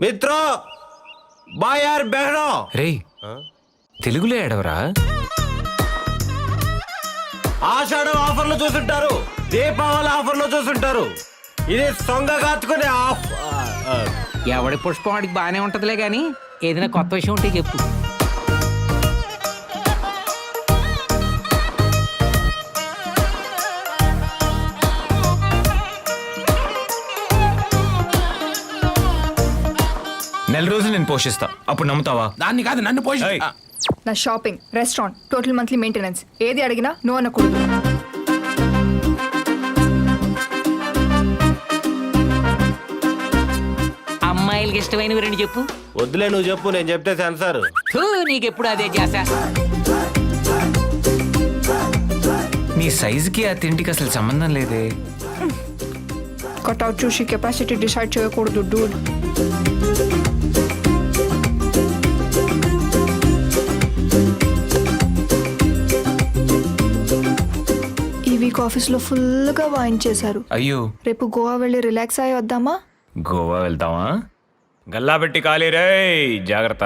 మిత్రో బాయార్ బెహనో రే తెలుగులో ఏడవరా? ఆషాఢం ఆఫర్లు చూసుంటారు, దీపావళి ఆఫర్లు చూసుంటారు. ఇది సొంగ కాచుకునే ఆఫ్. ఎవడి పుష్పం వాడికి బాగానే ఉంటదిలే గాని ఏదైనా కొత్త విషయం ఉంటే చెప్పు. నెల రోజులు నేను పోషిస్తా, అప్పుడు నమ్ముతావా? దాన్ని కాదు నన్ను పోషి. ఏయ్. నా shopping, restaurant, total monthly maintenance ఏది అడిగినా నువ్వు అనకూడదు. అమ్మాయిలకి ఇష్టమైనవి రెండు చెప్పు. వద్దులే నువ్వు చెప్పు, నేను చెప్తే సెన్సార్. నీకెప్పుడు అదే చేసా. నీ సైజుకి ఆ తిండికి అసలు సంబంధం లేదే. కట్అవుట్ చూసి కెపాసిటీ డిసైడ్ చేయకూడదు డూడ్. ఈ వీక్ ఆఫీస్లో ఫుల్గా వాయించేశారు. అయ్యో, రేపు గోవా వెళ్ళి రిలాక్స్ అయ్యి వద్దామా? గోవా వెళ్తావా? గల్లా పెట్టి ఖాళీ రే, జాగ్రత్త.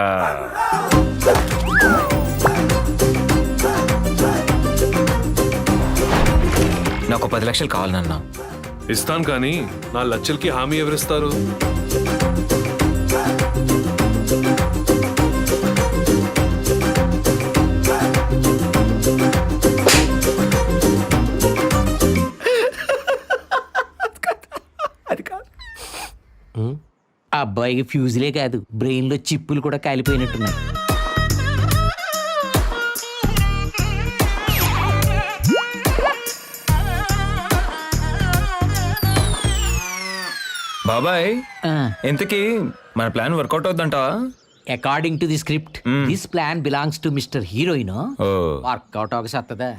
నాకు 10 లక్షలు కావాలి నాన్న. ఇస్తాను కానీ 4 లక్షలకి హామీ ఎవరిస్తారు? ఆ అబ్బాయికి ఫ్యూజులే కాదు, బ్రెయిన్ లో చిప్పులు కూడా కాలిపోయినట్టున్నాయి. బాబాయ్, ఇంతకీ మన ప్లాన్ వర్కౌట్ అవుద్దంటావా? According to the script this plan belongs to mister heroine. Work out ఒక సత్తదా?